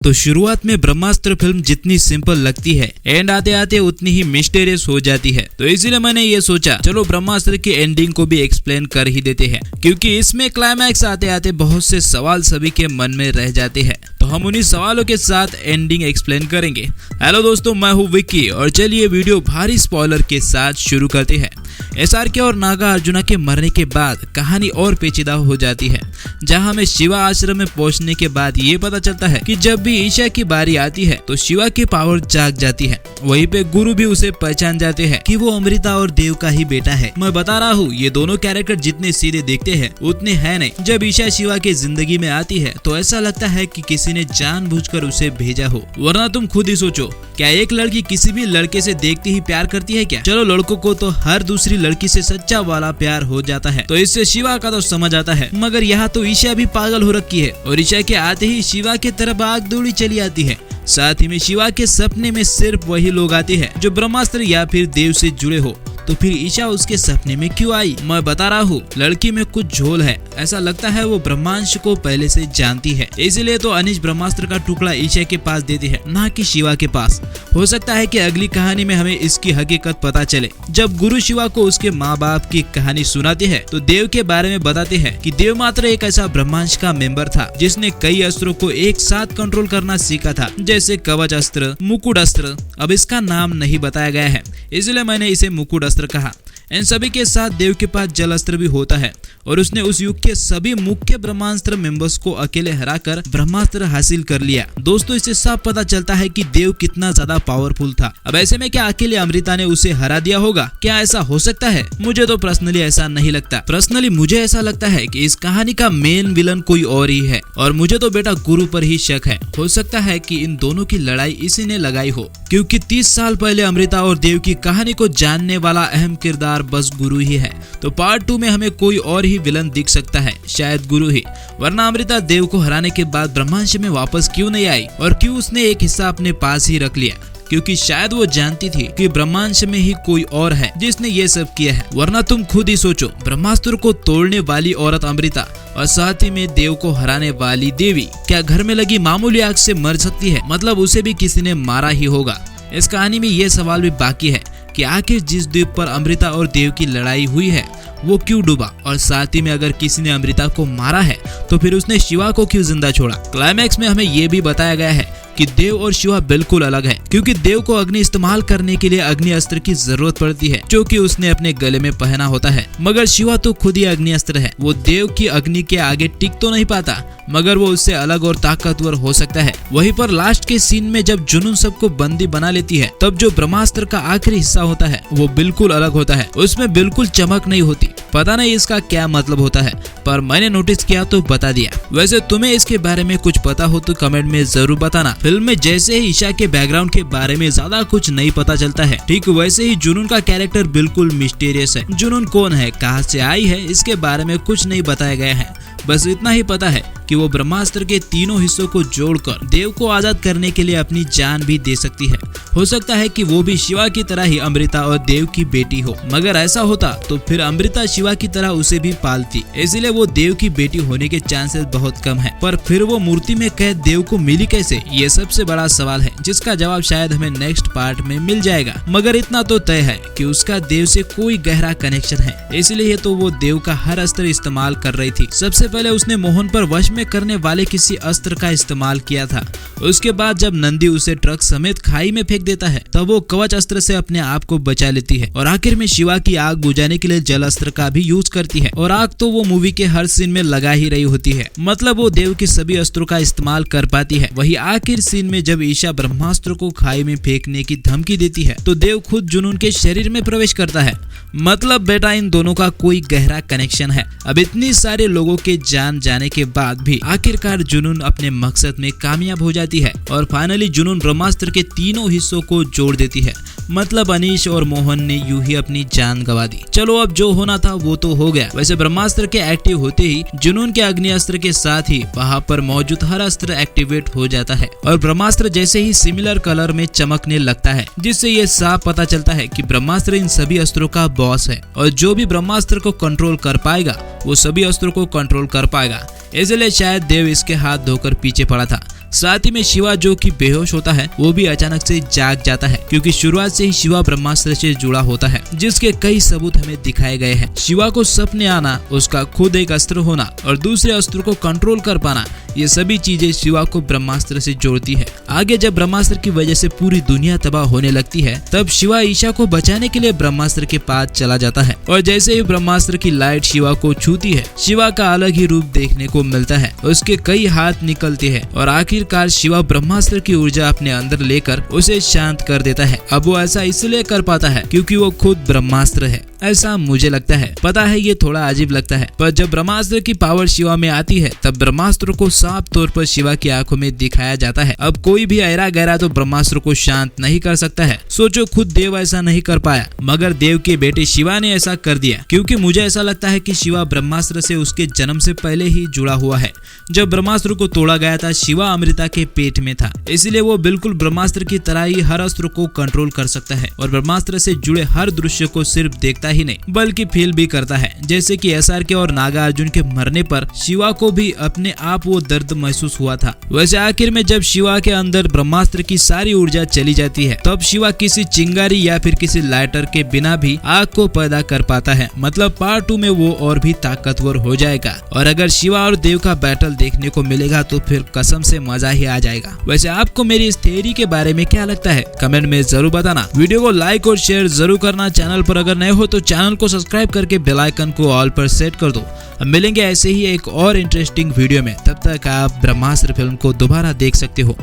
तो शुरुआत में ब्रह्मास्त्र फिल्म जितनी सिंपल लगती है एंड आते आते उतनी ही मिस्टीरियस हो जाती है। तो इसीलिए मैंने ये सोचा चलो ब्रह्मास्त्र की एंडिंग को भी एक्सप्लेन कर ही देते हैं, क्योंकि इसमें क्लाइमैक्स आते आते बहुत से सवाल सभी के मन में रह जाते हैं। तो हम उन्हीं सवालों के साथ एंडिंग एक्सप्लेन करेंगे। हेलो दोस्तों, मैं हूँ विक्की और चलिए वीडियो भारी स्पॉइलर के साथ शुरू करते हैं। SRK और नागा अर्जुना के मरने के बाद कहानी और पेचीदा हो जाती है, जहां हमें शिवा आश्रम में पहुंचने के बाद ये पता चलता है कि जब भी ईशा की बारी आती है तो शिवा की पावर जाग जाती है। वहीं पे गुरु भी उसे पहचान जाते हैं कि वो अमृता और देव का ही बेटा है। मैं बता रहा हूँ ये दोनों कैरेक्टर जितने सीधे देखते हैं उतने है नहीं। जब ईशा शिवा की जिंदगी में आती है तो ऐसा लगता है कि किसी ने जानबूझकर उसे भेजा हो, वरना तुम खुद ही सोचो, क्या एक लड़की किसी भी लड़के से देखते ही प्यार करती है क्या? चलो लड़कों को तो हर दूसरी लड़की से सच्चा वाला प्यार हो जाता है, तो इससे शिवा का तो समझ आता है। मगर यहाँ तो ईशा भी पागल हो रखी है और ईशा के आते ही शिवा की तरफ आग दौड़ी चली आती है। साथ ही में शिवा के सपने में सिर्फ वही लोग आते हैं जो ब्रह्मास्त्र या फिर देव से जुड़े हो। तो फिर ईशा उसके सपने में क्यों आई? मैं बता रहा हूँ लड़की में कुछ झोल है। ऐसा लगता है वो ब्रह्मांश को पहले से जानती है, इसीलिए तो अनिश ब्रह्मास्त्र का टुकड़ा ईशा के पास देती है, ना कि शिवा के पास। हो सकता है कि अगली कहानी में हमें इसकी हकीकत पता चले। जब गुरु शिवा को उसके माँ बाप की कहानी सुनाते हैं तो देव के बारे में बताते हैं कि देव मात्र एक ऐसा ब्रह्मांश का मेंबर था जिसने कई अस्त्रों को एक साथ कंट्रोल करना सीखा था, जैसे कवच अस्त्र, मुकुट अस्त्र। अब इसका नाम नहीं बताया गया है, इसलिए मैंने इसे मुकुट अस्त्र कहा। इन सभी के साथ देव के पास जल अस्त्र भी होता है और उसने उस युग के सभी मुख्य ब्रह्मास्त्र मेंबर्स को अकेले हराकर ब्रह्मास्त्र हासिल कर लिया। दोस्तों, इससे साफ पता चलता है कि देव कितना ज्यादा पावरफुल था। अब ऐसे में क्या अकेले अमृता ने उसे हरा दिया होगा? क्या ऐसा हो सकता है? मुझे तो पर्सनली ऐसा नहीं लगता। पर्सनली मुझे ऐसा लगता है कि इस कहानी का मेन विलन कोई और ही है और मुझे तो बेटा गुरु पर ही शक है। हो सकता है कि इन दोनों की लड़ाई इसी ने लगाई हो, क्योंकि 30 साल पहले अमृता और देव की कहानी को जानने वाला अहम किरदार बस गुरु ही है। तो पार्ट 2 में हमें कोई और ही विलन दिख सकता है, शायद गुरु ही। वरना अमृता देव को हराने के बाद ब्रह्मांश में वापस क्यों नहीं आई और क्यों उसने एक हिस्सा अपने पास ही रख लिया? क्योंकि शायद वो जानती थी कि ब्रह्मांश में ही कोई और है जिसने ये सब किया है। वरना तुम खुद ही सोचो, ब्रह्मास्त्र को तोड़ने वाली औरत अमृता और साथ ही में देव को हराने वाली देवी क्या घर में लगी मामूली आग से मर सकती है? मतलब उसे भी किसी ने मारा ही होगा। इस कहानी में ये सवाल भी बाकी है कि आखिर जिस द्वीप पर अमृता और देव की लड़ाई हुई है वो क्यों डूबा, और साथ ही में अगर किसी ने अमृता को मारा है तो फिर उसने शिवा को क्यों जिंदा छोड़ा? क्लाइमैक्स में हमें ये भी बताया गया है कि देव और शिवा बिल्कुल अलग है, क्योंकि देव को अग्नि इस्तेमाल करने के लिए अग्नि अस्त्र की जरूरत पड़ती है जो कि उसने अपने गले में पहना होता है। मगर शिवा तो खुद ही अग्नि अस्त्र है। वो देव की अग्नि के आगे टिक तो नहीं पाता, मगर वो उससे अलग और ताकतवर हो सकता है। वहीं पर लास्ट के सीन में जब जुनून सबको बंदी बना लेती है तब जो ब्रह्मास्त्र का आखिरी हिस्सा होता है वो बिल्कुल अलग होता है। उसमें बिल्कुल चमक नहीं होती। पता नहीं इसका क्या मतलब होता है, पर मैंने नोटिस किया तो बता दिया। वैसे तुम्हें इसके बारे में कुछ पता हो तो कमेंट में जरूर बताना। फिल्म में जैसे ही ईशा के बैकग्राउंड के बारे में ज्यादा कुछ नहीं पता चलता है, ठीक वैसे ही जुनून का कैरेक्टर बिल्कुल मिस्टीरियस है। जुनून कौन है, कहां से आई है, इसके बारे में कुछ नहीं बताया गया है। बस इतना ही पता है कि वो ब्रह्मास्त्र के तीनों हिस्सों को जोड़कर देव को आजाद करने के लिए अपनी जान भी दे सकती है। हो सकता है कि वो भी शिवा की तरह ही अमृता और देव की बेटी हो। मगर ऐसा होता तो फिर अमृता शिवा की तरह उसे भी पालती, इसलिए वो देव की बेटी होने के चांसेस बहुत कम है। पर फिर वो मूर्ति में कैद देव को मिली कैसे, ये सबसे बड़ा सवाल है, जिसका जवाब शायद हमें नेक्स्ट पार्ट में मिल जाएगा। मगर इतना तो तय है कि उसका देव से कोई गहरा कनेक्शन है, इसलिए तो वो देव का हर अस्त्र इस्तेमाल कर रही थी। सबसे पहले उसने मोहन पर वश में करने वाले किसी अस्त्र का इस्तेमाल किया था। उसके बाद जब नंदी उसे ट्रक समेत खाई में फेंक देता है तब वो कवच अस्त्र से अपने आप को बचा लेती है और आखिर में शिवा की आग बुझाने के लिए जल अस्त्र का भी यूज करती है। और आग तो वो मूवी के हर सीन में लगा ही रही होती है, मतलब वो देव के सभी अस्त्रों का इस्तेमाल कर पाती है। वही आखिर सीन में जब ईशा ब्रह्मास्त्र को खाई में फेंकने की धमकी देती है तो देव खुद जुनून के शरीर में प्रवेश करता है। मतलब बेटा इन दोनों का कोई गहरा कनेक्शन है। अब इतनी सारे लोगों के जान जाने के बाद भी आखिरकार जुनून अपने मकसद में कामयाब हो जाती है और फाइनली जुनून ब्रह्मास्त्र के तीनों हिस्सों को जोड़ देती है। मतलब अनीश और मोहन ने यूं ही अपनी जान गंवा दी। चलो अब जो होना था वो तो हो गया। वैसे ब्रह्मास्त्र के एक्टिव होते ही जुनून के अग्नि अस्त्र के साथ ही वहाँ पर मौजूद हर अस्त्र एक्टिवेट हो जाता है और ब्रह्मास्त्र जैसे ही सिमिलर कलर में चमकने लगता है, जिससे ये साफ पता चलता है कि ब्रह्मास्त्र इन सभी अस्त्रों का बॉस है और जो भी ब्रह्मास्त्र को कंट्रोल कर पाएगा वो सभी अस्त्रों को कंट्रोल कर पाएगा। इसलिए शायद देव इसके हाथ धोकर पीछे पड़ा था साथ ही में शिवा जो कि बेहोश होता है वो भी अचानक से जाग जाता है, क्योंकि शुरुआत से ही शिवा ब्रह्मास्त्र से जुड़ा होता है, जिसके कई सबूत हमें दिखाए गए हैं। शिवा को सपने आना, उसका खुद एक अस्त्र होना और दूसरे अस्त्र को कंट्रोल कर पाना, ये सभी चीजें शिवा को ब्रह्मास्त्र से जोड़ती है। आगे जब ब्रह्मास्त्र की वजह से पूरी दुनिया तबाह होने लगती है, तब शिवा ईशा को बचाने के लिए ब्रह्मास्त्र के पास चला जाता है और जैसे ही ब्रह्मास्त्र की लाइट शिवा को छूती है, शिवा का अलग ही रूप देखने को मिलता है। उसके कई हाथ निकलते हैं और आखिरकार शिवा ब्रह्मास्त्र की ऊर्जा अपने अंदर लेकर उसे शांत कर देता है। अब वो ऐसा इसलिए कर पाता है क्योंकि वो खुद ब्रह्मास्त्र है, ऐसा मुझे लगता है। पता है ये थोड़ा अजीब लगता है, पर जब ब्रह्मास्त्र की पावर शिवा में आती है तब ब्रह्मास्त्र को साफ तौर पर शिवा की आंखों में दिखाया जाता है। अब कोई भी ऐरा गहरा तो ब्रह्मास्त्र को शांत नहीं कर सकता है। सोचो खुद देव ऐसा नहीं कर पाया, मगर देव के बेटे शिवा ने ऐसा कर दिया। क्योंकि मुझे ऐसा लगता है कि शिवा ब्रह्मास्त्र से उसके जन्म से पहले ही जुड़ा हुआ है। जब ब्रह्मास्त्र को तोड़ा गया था, शिवा अमृता के पेट में था, इसलिए वो बिल्कुल ब्रह्मास्त्र की तरह ही हर अस्त्र को कंट्रोल कर सकता है और ब्रह्मास्त्र से जुड़े हर दृश्य को सिर्फ देखता ही नहीं बल्कि फील भी करता है। जैसे कि SRK और नागार्जुन के मरने पर शिवा को भी अपने आप वो दर्द महसूस हुआ था। वैसे आखिर में जब शिवा के अंदर ब्रह्मास्त्र की सारी ऊर्जा चली जाती है, तब शिवा किसी चिंगारी या फिर किसी लाइटर के बिना भी आग को पैदा कर पाता है। मतलब पार्ट 2 में वो और भी ताकतवर हो जाएगा और अगर शिवा और देव का बैटल देखने को मिलेगा तो फिर कसम से मजा ही आ जाएगा। वैसे आपको मेरी इस थ्योरी के बारे में क्या लगता है, कमेंट में जरूर बताना। वीडियो को लाइक और शेयर जरूर करना। चैनल पर अगर नए हो तो चैनल को सब्सक्राइब करके बेल आइकन को ऑल पर सेट कर दो। अब मिलेंगे ऐसे ही एक और इंटरेस्टिंग वीडियो में, तब तक आप ब्रह्मास्त्र फिल्म को दोबारा देख सकते हो।